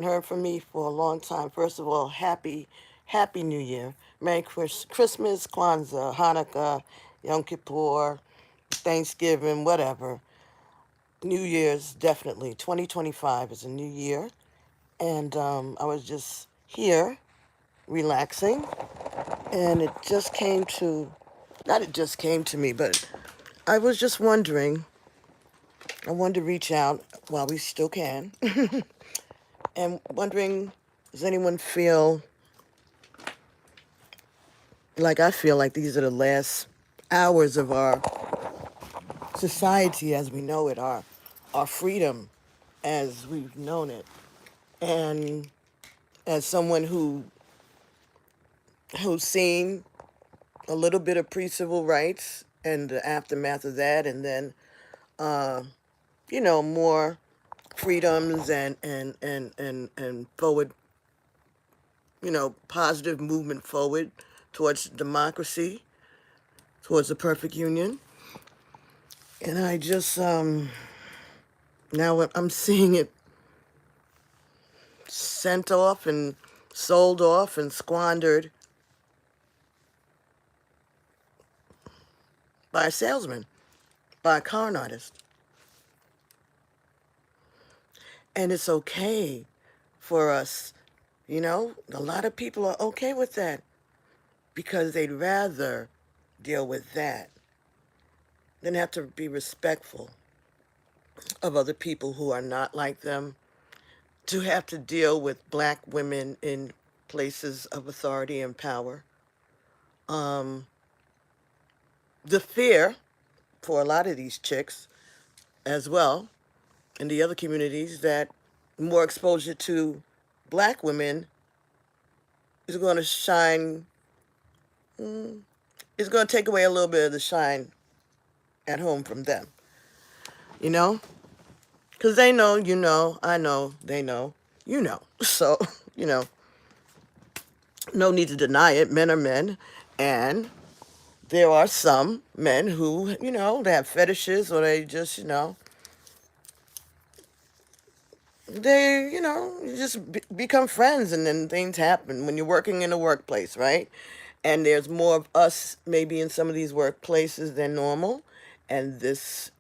heard from me for a long time. First of all, happy New Year. Merry Christmas, Kwanzaa, Hanukkah, Yom Kippur, Thanksgiving, whatever. New Year's, definitely. 2025 is a new year. And I was just here relaxing. And it just came to, not it just came to me, but I was just wondering, I wanted to reach out while we still can, and wondering, does anyone feel like I feel like these are the last hours of our society as we know it, our freedom as we've known it. And as someone who's seen a little bit of pre-civil rights and the aftermath of that, and then uh, more freedoms and forward, positive movement forward towards democracy, towards the perfect union. And I just now I'm seeing it sent off and sold off and squandered by a salesman, by a con artist. And it's okay for us, a lot of people are okay with that because they'd rather deal with that than have to be respectful of other people who are not like them, to have to deal with black women in places of authority and power. Um, the fear for a lot of these chicks as well in the other communities that more exposure to black women is going to shine, is going to take away a little bit of the shine at home from them, you know? Because they know, I know, they know, So, you know, no need to deny it. Men are men. And there are some men who, they have fetishes or they just, they, you just become friends and then things happen when you're working in a workplace, right? And there's more of us maybe in some of these workplaces than normal. And this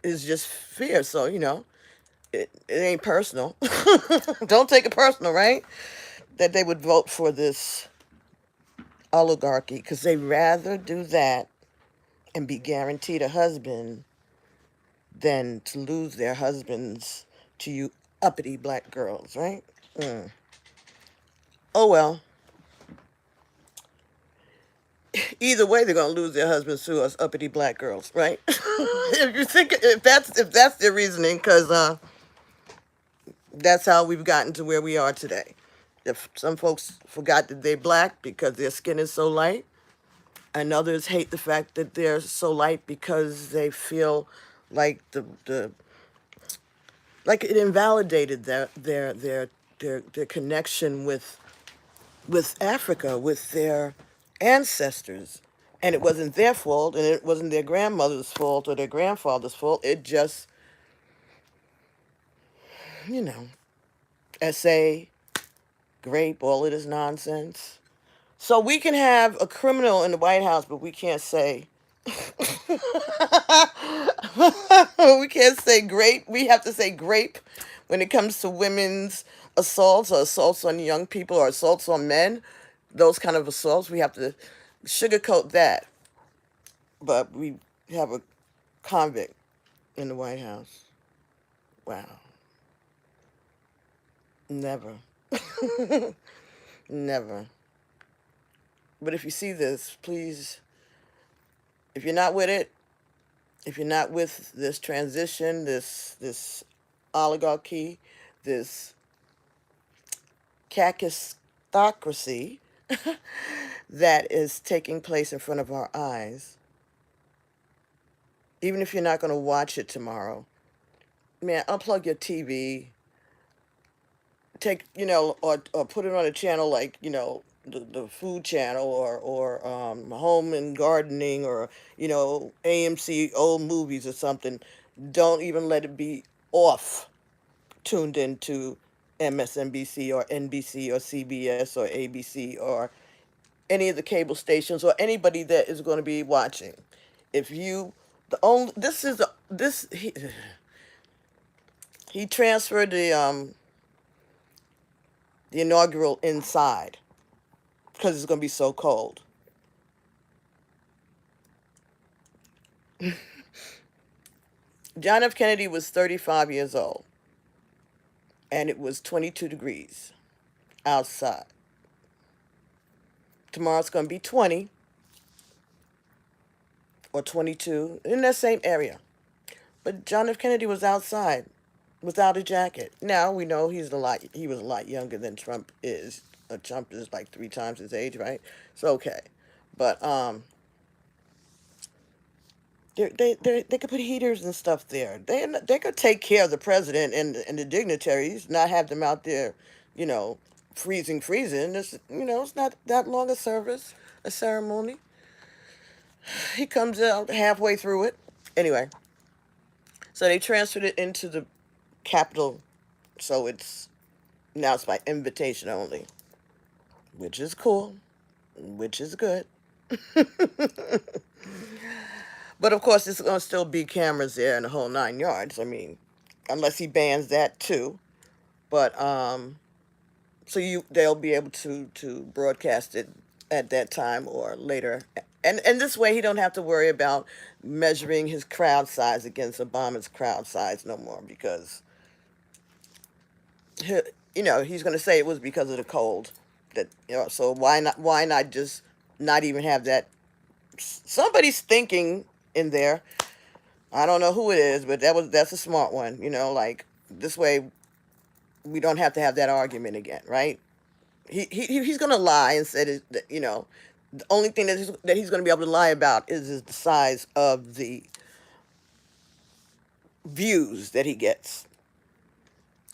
is just fear. So, it ain't personal. Don't take it personal, right? That they would vote for this oligarchy because they rather do that and be guaranteed a husband than to lose their husbands to you uppity black girls, right? Mm. Oh well. Either way, they're gonna lose their husbands to us uppity black girls, right? If you think if that's their reasoning, because that's how we've gotten to where we are today. If some folks forgot that they're black because their skin is so light, and others hate the fact that they're so light because they feel like the like it invalidated their connection with Africa, with their ancestors. And it wasn't their fault, and it wasn't their grandmother's fault or their grandfather's fault. It just, you know, essay, grape, all of this nonsense. So we can have a criminal in the White House, but we can't say we can't say grape. We have to say grape when it comes to women's assaults or assaults on young people or assaults on men. Those kind of assaults, we have to sugarcoat that. But we have a convict in the White House. Wow. Never. Never. But if you see this, please, if you're not with it, if you're not with this transition, this oligarchy, this kakistocracy that is taking place in front of our eyes, even if you're not going to watch it tomorrow, man, unplug your TV, take, or put it on a channel like, the food channel or home and gardening or, AMC old movies or something. Don't even let it be off tuned into MSNBC or NBC or CBS or ABC or any of the cable stations or anybody that is going to be watching. If you, the only, this is the, this, he transferred the inaugural inside because it's going to be so cold. John F. Kennedy was 35 years old, and it was 22 degrees outside. Tomorrow's going to be 20 or 22 in that same area. But John F. Kennedy was outside without a jacket. Now we know he was a lot younger than Trump is. Trump is like 3 times his age, right? It's okay. But they could put heaters and stuff there. They could take care of the president and the dignitaries, not have them out there, you know, freezing. It's, you know, it's not that long a service, a ceremony. He comes out halfway through it. Anyway, so they transferred it into the Capitol, so now it's by invitation only, which is cool, which is good. But of course, there's going to still be cameras there and the whole 9 yards. I mean, unless he bans that too. But so they'll be able to broadcast it at that time or later. And this way he don't have to worry about measuring his crowd size against Obama's crowd size no more, because you know, he's going to say it was because of the cold. That, you know, so why not just not even have that? Somebody's thinking in there. I don't know who it is, but that's a smart one. You know, like, this way we don't have to have that argument again, right? He's going to lie and say that, you know, the only thing that he's going to be able to lie about is the size of the views that he gets.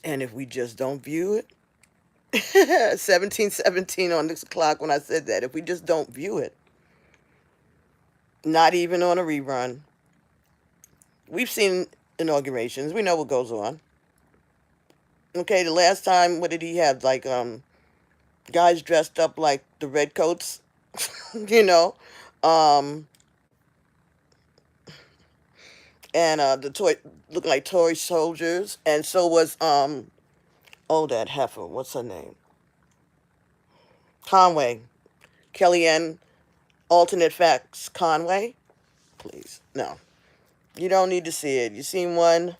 And if we just don't view it, 1717 on this clock when I said that, if we just don't view it, not even on a rerun. We've seen inaugurations. We know what goes on. Okay, the last time, what did he have? Like, guys dressed up like the redcoats, you know, and looking like Tory soldiers, and so was that heifer. What's her name? Conway, Kellyanne, alternate facts Conway. Please, no, you don't need to see it. You've seen one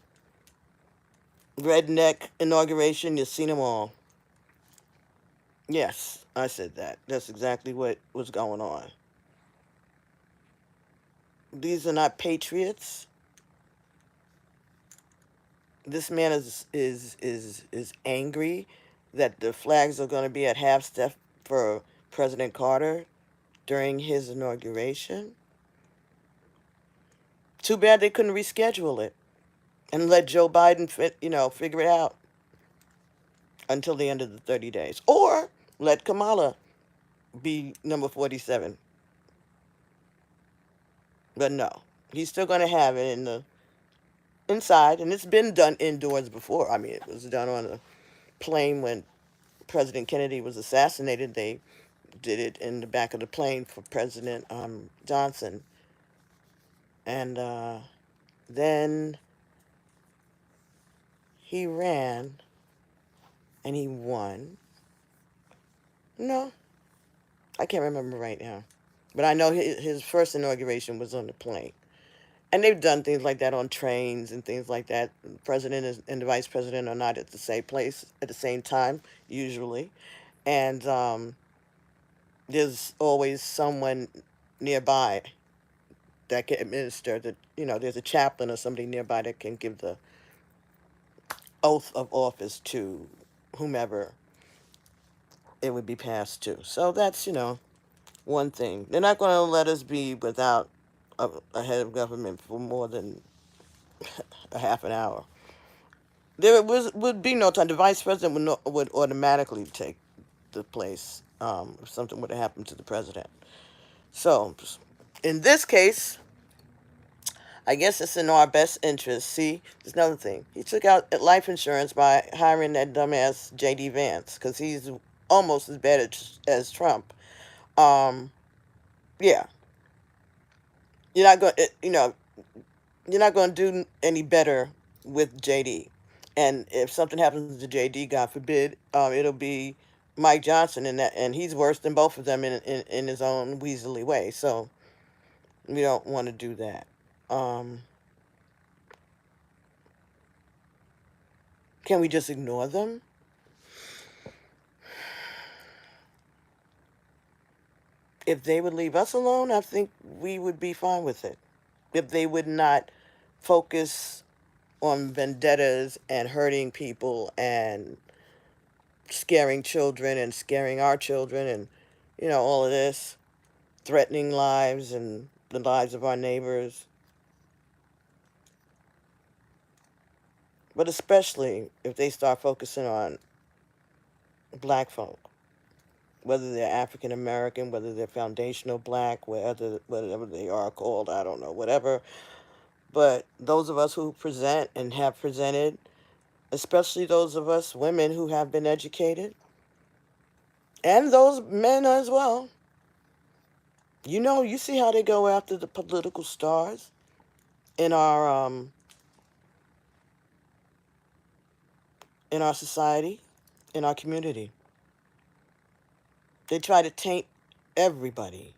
redneck inauguration. You've seen them all. Yes, I said that. That's exactly what was going on. These are not patriots. This man is angry that the flags are going to be at half staff for President Carter during his inauguration. Too bad they couldn't reschedule it and let Joe Biden figure it out until the end of the 30 days, or let Kamala be number 47. But no, he's still going to have it in the inside, and it's been done indoors before. I mean, it was done on a plane when President Kennedy was assassinated. They did it in the back of the plane for President Johnson. And then he ran, and he won. No, I can't remember right now. But I know his first inauguration was on the plane. And they've done things like that on trains and things like that. The president and the vice president are not at the same place at the same time, usually. And there's always someone nearby that can administer there's a chaplain or somebody nearby that can give the oath of office to whomever it would be passed to. So that's, one thing. They're not going to let us be without a head of government for more than a half an hour. There would be no time. The vice president would automatically take the place if something would have happened to the president. So, in this case, I guess it's in our best interest. See, there's another thing. He took out life insurance by hiring that dumbass J.D. Vance because he's almost as bad as Trump. Um, yeah, you're not going. You're not going to do any better with JD. And if something happens to JD, God forbid, it'll be Mike Johnson, and he's worse than both of them in his own weaselly way. So we don't want to do that. Um, can we just ignore them? If they would leave us alone, I think we would be fine with it. If they would not focus on vendettas and hurting people and scaring children and scaring our children and, all of this, threatening lives and the lives of our neighbors. But especially if they start focusing on black folk, whether they're African American, whether they're foundational black, whatever they are called, I don't know, whatever. But those of us who present and have presented, especially those of us women who have been educated, and those men as well, you see how they go after the political stars in our society, in our community. They try to taint everybody,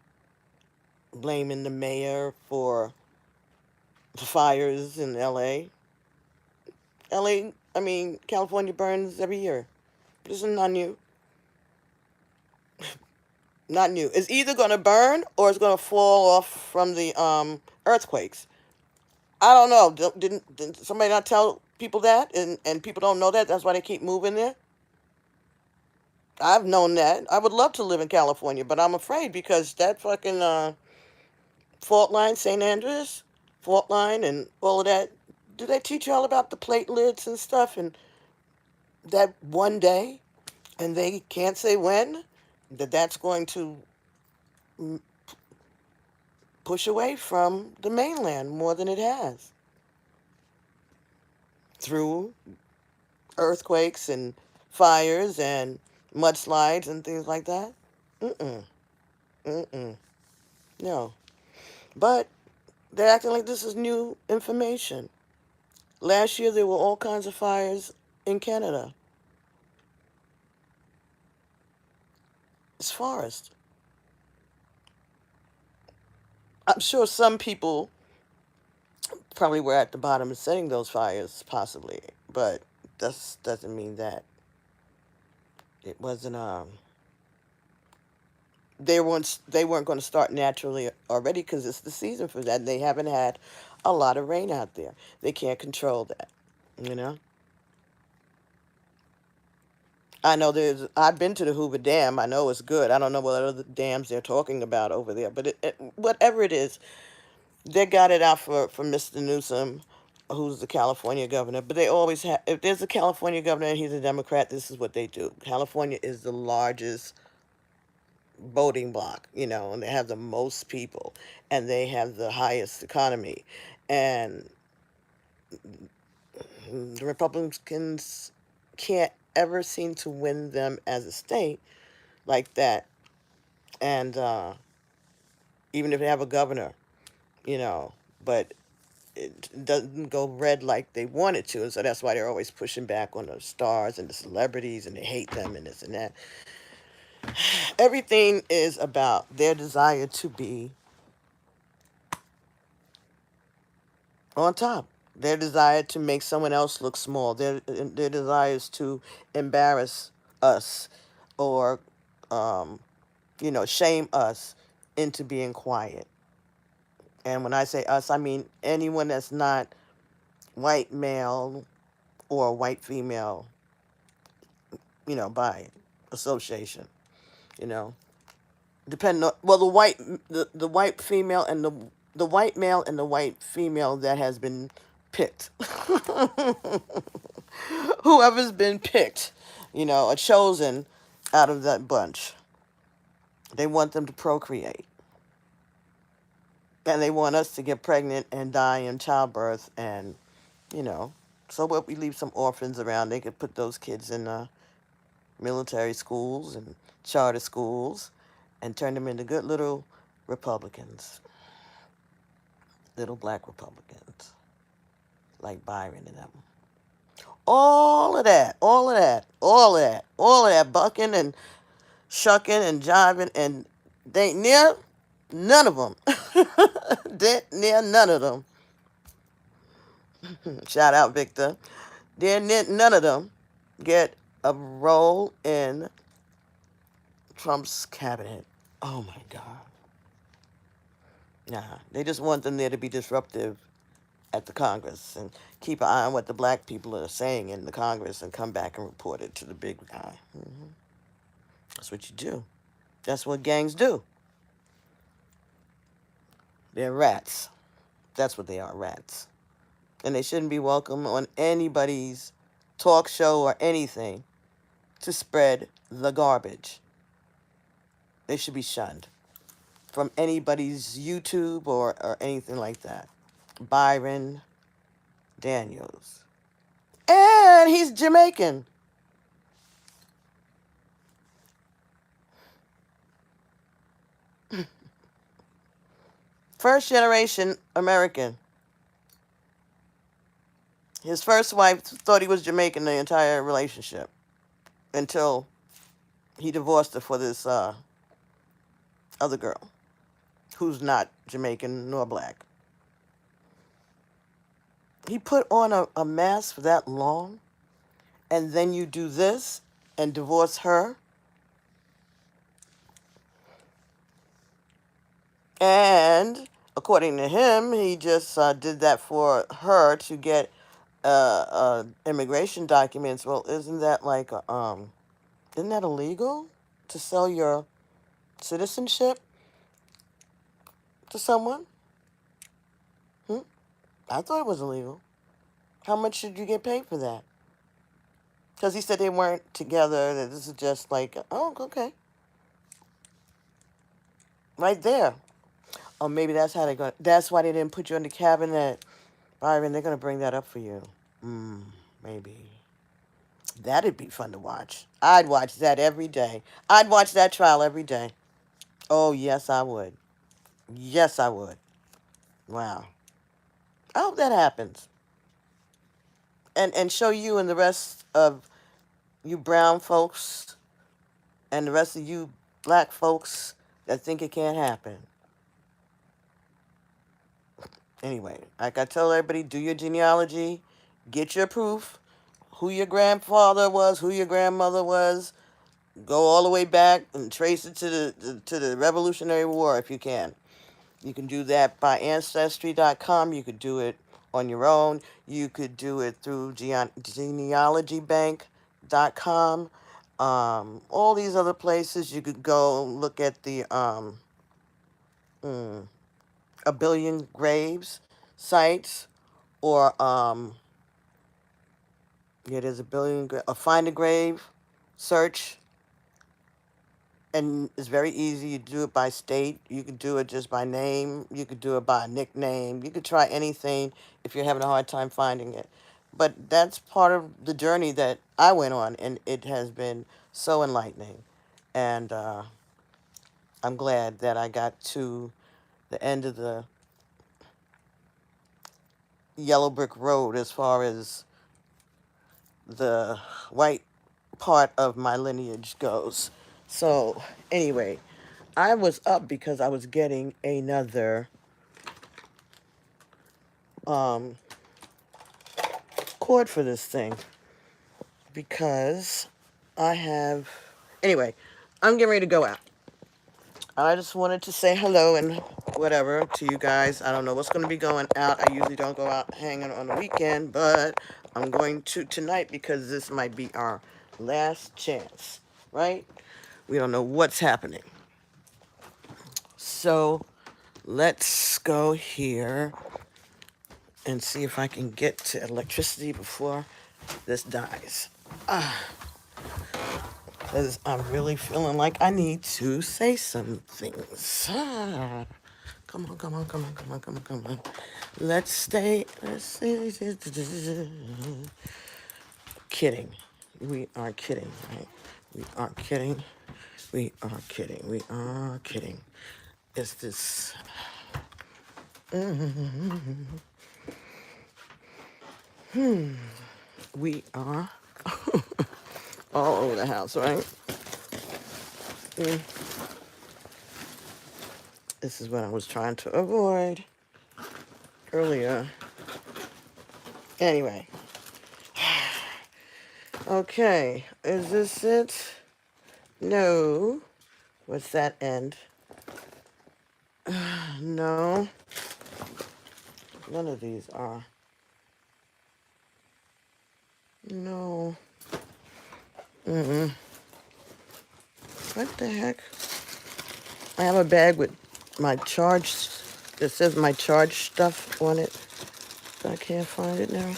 blaming the mayor for the fires in LA. California burns every year. This is not new. Not new. It's either going to burn or it's going to fall off from the earthquakes. I don't know. Didn't somebody not tell people that? And people don't know that. That's why they keep moving there. I've known that. I would love to live in California, but I'm afraid because that fucking fault line, St. Andrews, fault line, and all of that. Do they teach you all about the platelets and stuff? And that one day, and they can't say when, that's going to push away from the mainland more than it has through earthquakes and fires and mudslides and things like that. Mm-mm. Mm-mm. No. But they're acting like this is new information. Last year, there were all kinds of fires in Canada. It's forest. I'm sure some people probably were at the bottom of setting those fires, possibly, but that doesn't mean that it wasn't. They weren't going to start naturally already because it's the season for that. They haven't had a lot of rain out there. They can't control that, you know. I know I've been to the Hoover Dam. I know it's good. I don't know what other dams they're talking about over there, but whatever it is, they got it out for Mr. Newsom, who's the California governor. But they always have, if there's a California governor and he's a Democrat, this is what they do. California is the largest voting block, and they have the most people, and they have the highest economy. And the Republicans can't ever seem to win them as a state like that. And even if they have a governor, you know, but it doesn't go red like they want it to. And so that's why they're always pushing back on the stars and the celebrities, and they hate them and this and that. Everything is about their desire to be on top. Their desire to make someone else look small. Their desires to embarrass us or, um, shame us into being quiet. And when I say us, I mean anyone that's not white male or white female, by association, you know. Depending on, well, the white female and the white male and the white female that has been picked. Whoever's been picked, or chosen out of that bunch. They want them to procreate. And they want us to get pregnant and die in childbirth. And, so what, we leave some orphans around. They could put those kids in military schools and charter schools and turn them into good little Republicans. Little black Republicans. Like Byron and them. All of that bucking and shucking and jiving, and they near none of them. Near none of them. Shout out, Victor. None of them get a role in Trump's cabinet. Oh my God. Nah, they just want them there to be disruptive at the Congress and keep an eye on what the black people are saying in the Congress and come back and report it to the big guy. That's what you do. That's what gangs do. They're rats. That's what they are, rats. And they shouldn't be welcome on anybody's talk show or anything to spread the garbage. They should be shunned from anybody's YouTube or anything like that. Byron Daniels. And he's Jamaican. First generation American. His first wife thought he was Jamaican the entire relationship until he divorced her for this other girl who's not Jamaican nor black. He put on a mask for that long, and then you do this and divorce her? And according to him, he just did that for her to get immigration documents. Well, isn't that like isn't that illegal to sell your citizenship to someone? I thought it was illegal. How much should you get paid for that? Because he said they weren't together, that this is just like, oh, okay. Right there. Oh, maybe that's how they're going to, that's why they didn't put you in the cabinet. Byron, they're going to bring that up for you. Maybe. That'd be fun to watch. I'd watch that every day. I'd watch that trial every day. Oh, yes, I would. Yes, I would. Wow. I hope that happens. And show you and the rest of you brown folks and the rest of you black folks that think it can't happen. Anyway, like I tell everybody, do your genealogy, get your proof, who your grandfather was, who your grandmother was, go all the way back and trace it to the Revolutionary War if you can. You can do that by Ancestry.com. You could do it on your own. You could do it through genealogybank.com. All these other places you could go look at the A Billion Graves sites, or there's Find a Grave search. And it's very easy. You do it by state. You could do it just by name. You could do it by nickname. You could try anything if you're having a hard time finding it. But that's part of the journey that I went on, and it has been so enlightening. And I'm glad that I got to the end of the yellow brick road as far as the white part of my lineage goes. So, anyway, I was up because I was getting another cord for this thing. Because I have... Anyway, I'm getting ready to go out. I just wanted to say hello and whatever to you guys. I don't know what's going to be going out. I usually don't go out hanging on the weekend, but I'm going to tonight because this might be our last chance, right? We don't know what's happening. So let's go here and see if I can get to electricity before this dies. Because I'm really feeling like I need to say some things. Come on, come on, come on, come on, come on, come on. Let's stay. Let's see. Kidding. We are kidding, right? We are kidding. We are kidding. We are kidding. It's this. We are all over the house, right? This is what I was trying to avoid earlier. Anyway. Okay, is this it? No. What's that end? No. None of these are. No. What the heck? I have a bag with my charge. It says my charge stuff on it. But I can't find it now.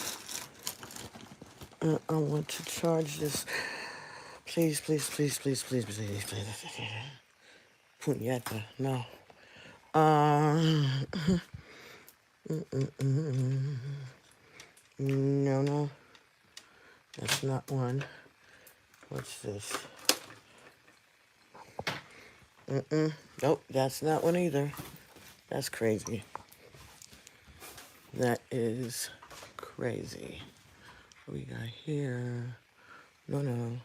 I want to charge this. Please, please, please, please, please, please, please. Puñeta, no. No, no. That's not one. What's this? Nope, that's not one either. That's crazy. That is crazy. What we got here? No, no.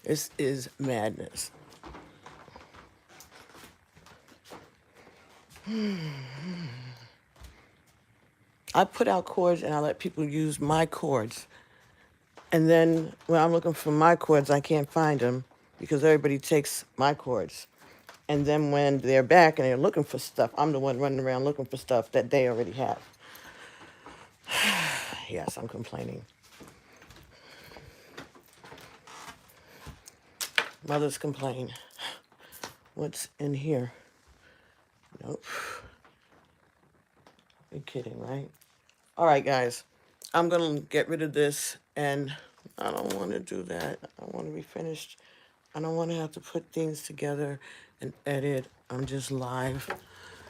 This is madness. I put out cords and I let people use my cords. And then when I'm looking for my cords, I can't find them because everybody takes my cords. And then when they're back and they're looking for stuff, I'm the one running around looking for stuff that they already have. Yes, I'm complaining. Mothers complain. What's in here? Nope. You're kidding, right? All right, guys. I'm going to get rid of this, and I don't want to do that. I want to be finished. I don't want to have to put things together and edit. I'm just live.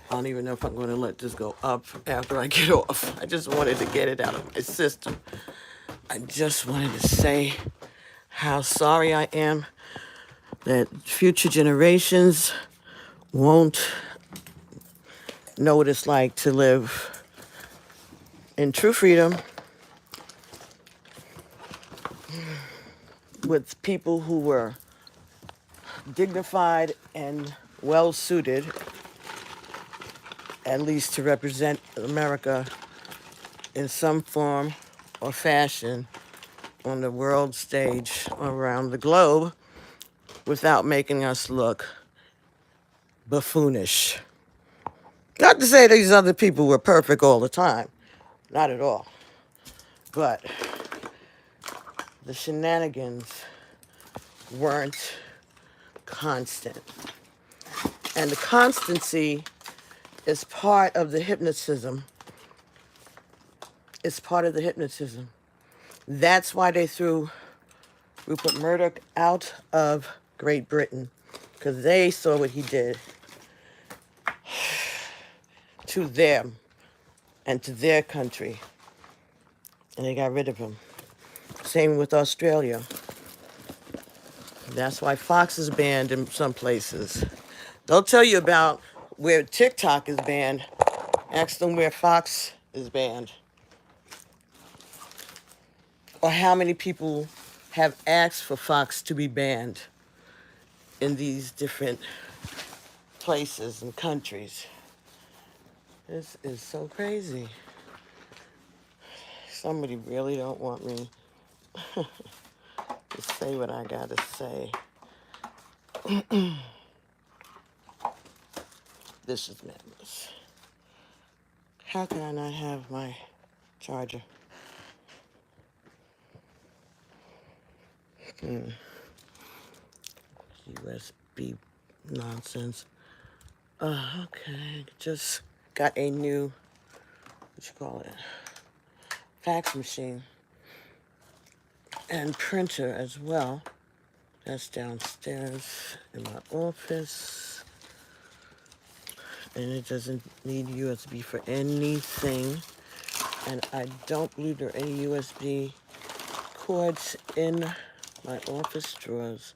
I don't even know if I'm going to let this go up after I get off. I just wanted to get it out of my system. I just wanted to say how sorry I am that future generations won't know what it's like to live in true freedom with people who were dignified and well-suited, at least to represent America in some form or fashion on the world stage around the globe without making us look buffoonish. Not to say these other people were perfect all the time. Not at all. But the shenanigans weren't constant. And the constancy is part of the hypnotism. It's part of the hypnotism. That's why they threw Rupert Murdoch out of Great Britain, because they saw what he did to them and to their country, and they got rid of him. Same with Australia. That's why Fox is banned in some places. They'll tell you about where TikTok is banned. Ask them where Fox is banned. Or how many people have asked for Fox to be banned in these different places and countries. This is so crazy. Somebody really don't want me to say what I gotta say. This is madness. How can I not have my charger? USB nonsense. Okay, just got a new, what you call it, fax machine and printer as well. That's downstairs in my office. And it doesn't need USB for anything. And I don't believe there are any USB cords in my office drawers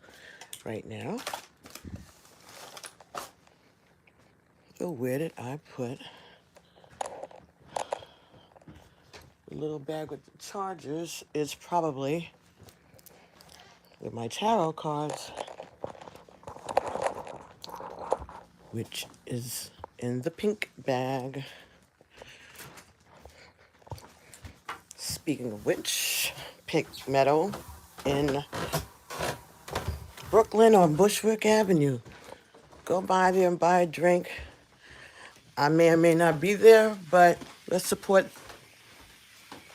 right now. So where did I put the little bag with the chargers? Is probably with my tarot cards, which is in the pink bag. Speaking of which, pink meadow in Brooklyn on Bushwick Avenue. Go by there and buy a drink. I may or may not be there, but let's support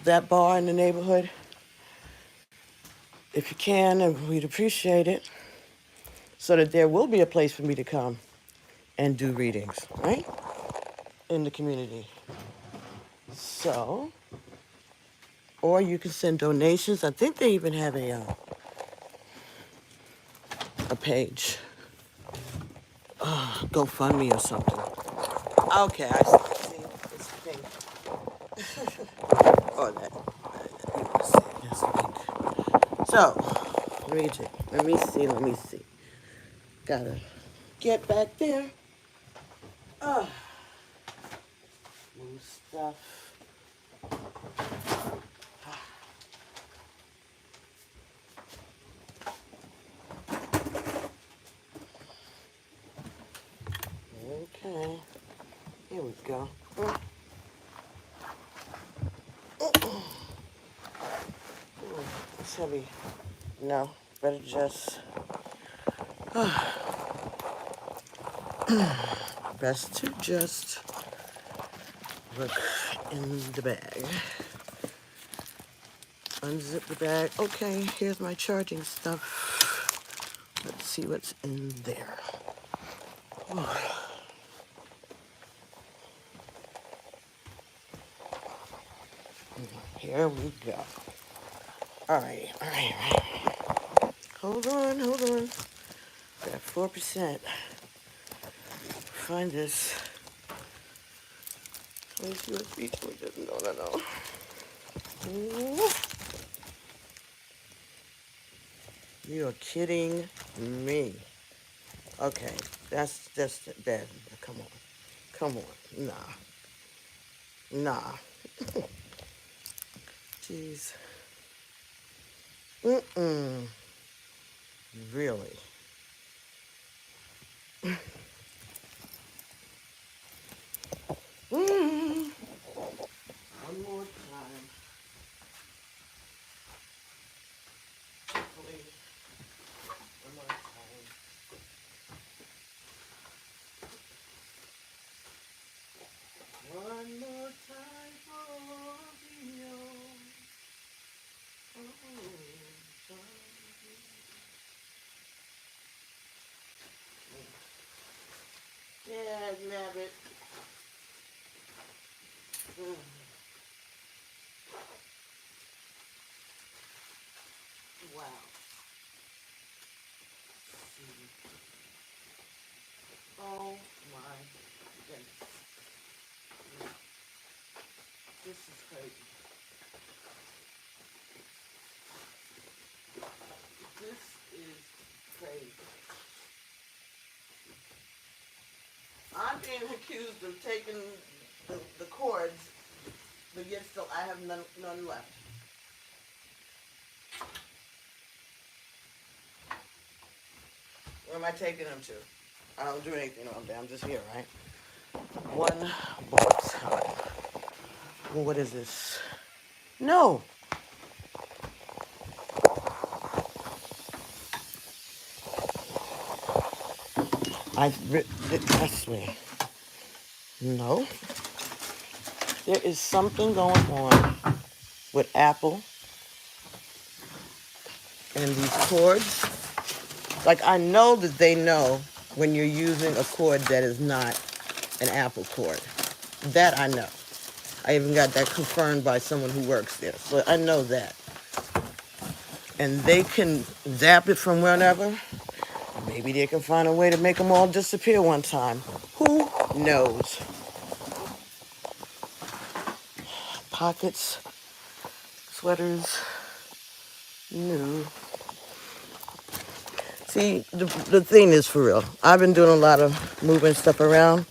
that bar in the neighborhood if you can, and we'd appreciate it, so that there will be a place for me to come and do readings, right, in the community. So, or you can send donations. I think they even have a page, GoFundMe or something. Okay, I see. It's pink. Oh, that. You want to see it? Yes, pink. So, let me see. Gotta get back there. Move stuff. Okay, here we go. It's heavy. No, better just, best to just look in the bag. Unzip the bag. Okay, here's my charging stuff. Let's see what's in there. Here we go. All right. Hold on. Got 4%. Find this. Let me see what beach was it. No. Ooh. You're kidding me. Okay, that's that. Come on. Nah. Jeez. Really? One more time. Hopefully, one more time. One more time for the yeah, nabbit. Wow. Oh my goodness. This is crazy. This is crazy. I'm being accused of taking the cords, but yet still I have none left. Where am I taking them to? I don't do anything all day. I'm just here, right? One more time. Well, what is this? No. That's me. No. There is something going on with Apple and these cords. Like, I know that they know when you're using a cord that is not an Apple cord. That I know. I even got that confirmed by someone who works there. So I know that. and they can zap it from whenever, maybe they can find a way to make them all disappear one time. Who knows? Pockets, sweaters, new. See, the thing is for real. I've been doing a lot of moving stuff around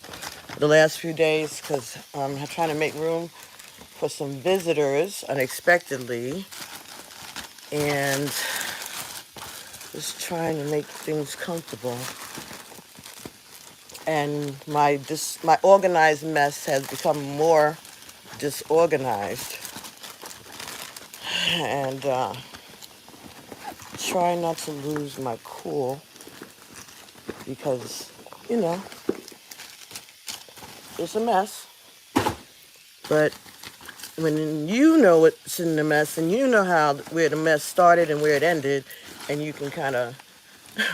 the last few days because I'm trying to make room for some visitors unexpectedly, and just trying to make things comfortable. And my organized mess has become more disorganized, and try not to lose my cool because, you know, it's a mess. But when you know it's in the mess and you know where the mess started and where it ended, and you can kind of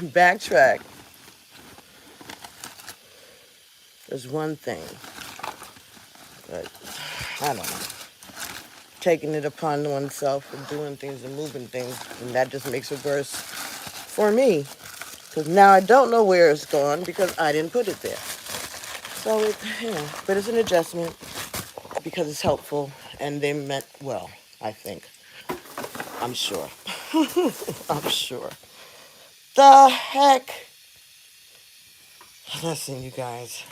backtrack, there's one thing. But I don't know. Taking it upon oneself and doing things and moving things, and that just makes it worse for me. Because now I don't know where it's gone because I didn't put it there. So, but it's an adjustment because it's helpful and they meant well, I think. I'm sure. I'm sure. The heck? Listen, you guys.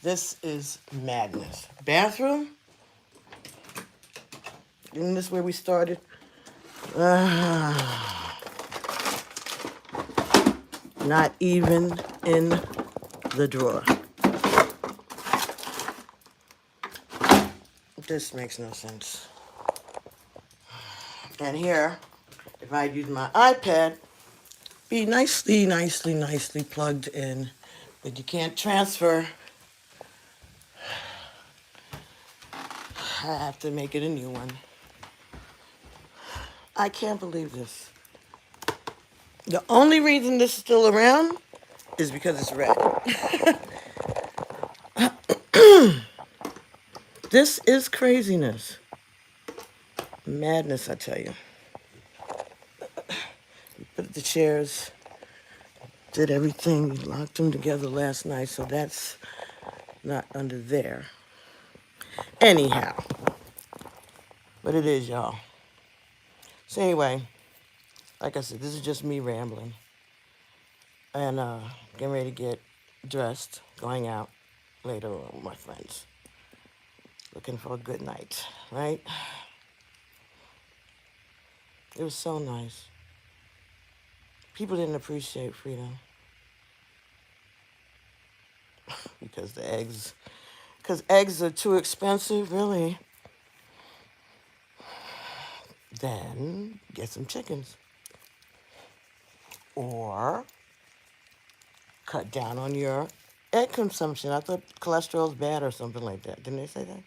This is madness. Bathroom? Isn't this where we started? Not even in the drawer. This makes no sense. And here, if I use my iPad, be nicely plugged in, but you can't transfer. I have to make it a new one. I can't believe this. The only reason this is still around is because it's red. This is craziness. Madness, I tell you. We put the chairs, did everything, we locked them together last night, so that's not under there. Anyhow, but it is, y'all. So anyway, like I said, this is just me rambling. And getting ready to get dressed, going out later with my friends. Looking for a good night, right? It was so nice. People didn't appreciate freedom. Because eggs are too expensive, really. Then get some chickens. Or cut down on your egg consumption. I thought cholesterol's bad or something like that. Didn't they say that?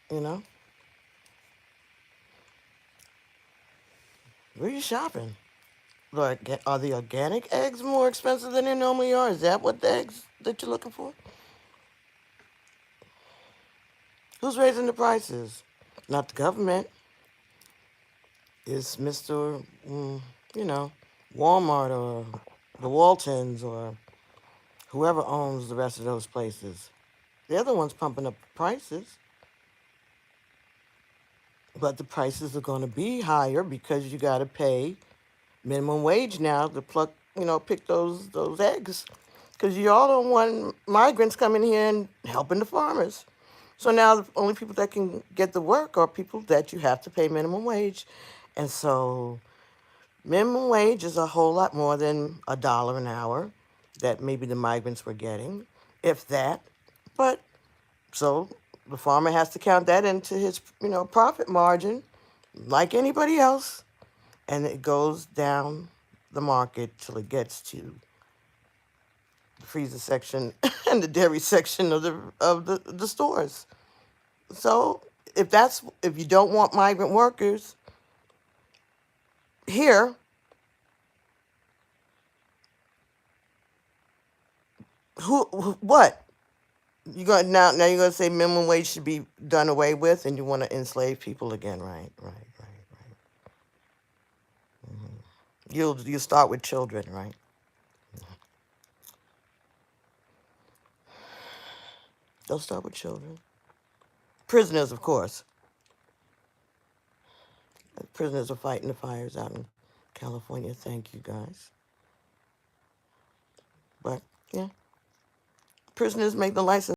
You know? Where are you shopping? Like, are the organic eggs more expensive than they normally are? Is that what the eggs that you're looking for? Who's raising the prices? Not the government. It's Mr., Walmart or the Waltons or whoever owns the rest of those places. They're the ones pumping up prices. But the prices are going to be higher because you got to pay minimum wage now to pick those eggs. Because you all don't want migrants coming here and helping the farmers. So now the only people that can get the work are people that you have to pay minimum wage. And so minimum wage is a whole lot more than $1 an hour that maybe the migrants were getting, if that. But so the farmer has to count that into his, profit margin like anybody else. And it goes down the market till it gets to the freezer section and the dairy section of the stores. So if you don't want migrant workers here, what? You going now? Now you're gonna say minimum wage should be done away with, and you want to enslave people again, right? Right. You'll start with children, right? They'll start with children. Prisoners, of course. Prisoners are fighting the fires out in California. Thank you, guys. But yeah, prisoners make the license